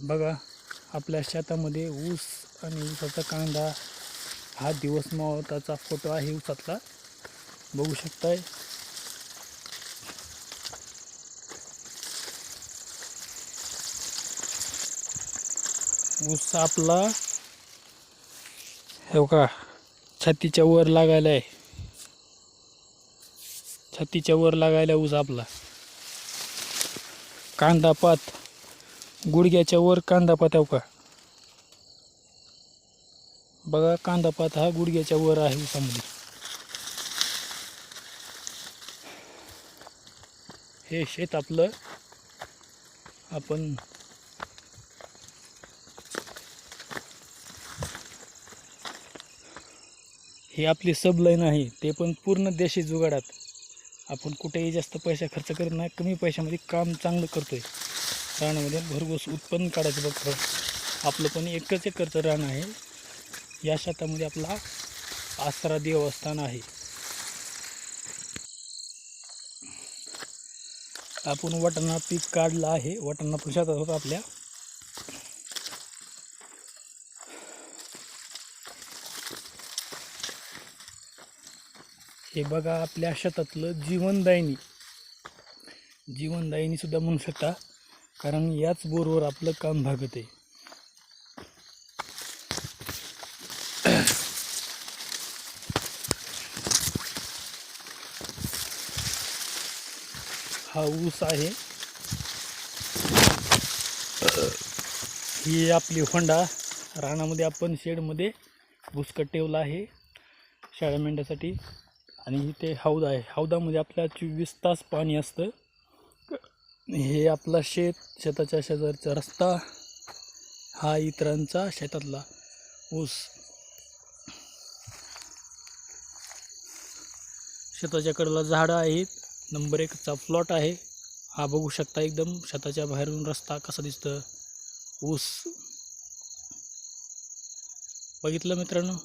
बघा आपल्या शेतामध्ये ऊस आणि ऊसाचा कांदा हा दिवस मावळताचा फोटो आहे ऊसातला, बघू शकताय। ऊस आपला हे बघा छातीच्या वर लागायला आहे, छातीच्या वर लागायला ऊस आपला। कांदा पात गुडघ्याच्या वर कांदा पात आहे बघा, कांदा पात हा गुडघ्याच्या वर आहे ऊसामध्ये। हे शेत आपलं आपण हे आपली सब लाईन आहे, ते पण पूर्ण देशी जुगाडात। आपण कुठेही जास्त पैसा खर्च करत नाही, कमी पैशामध्ये काम चांगलं करतोय। रानामध्ये भरघोस उत्पन्न काढायचं बघतो। आपलं पण एकच एकरचं रान आहे, या शेतामध्ये आपला आसरा देवस्थान आहे। आपण वाटाणा पीक काढलं आहे, वाटाणा पण शेतात होता आपल्या। हे बघा आपल्या शेतातलं जीवनदायिनी सुद्धा म्हणू शकता, कारण याच बोरवर आपलं काम भागत आहे। हा ऊस आहे, ही आपली होंडा। रानामध्ये आपण शेडमध्ये भुसकट ठेवला आहे शेळ्या मेंढ्यासाठी, आणि इथे हौद आहे, हौदामध्ये आपल्या 24 तास पाणी असतं। हे आपला शेताच्या शेजारचा रस्ता, हा इतरांचा शेतातला ऊस। शेताच्या कडेला झाडं आहेत, नंबर 1चा प्लॉट आहे हा, बघू शकता। एकदम शेताच्या बाहेरून रस्ता कसा दिसतं, ऊस बघितलं मित्रांनो।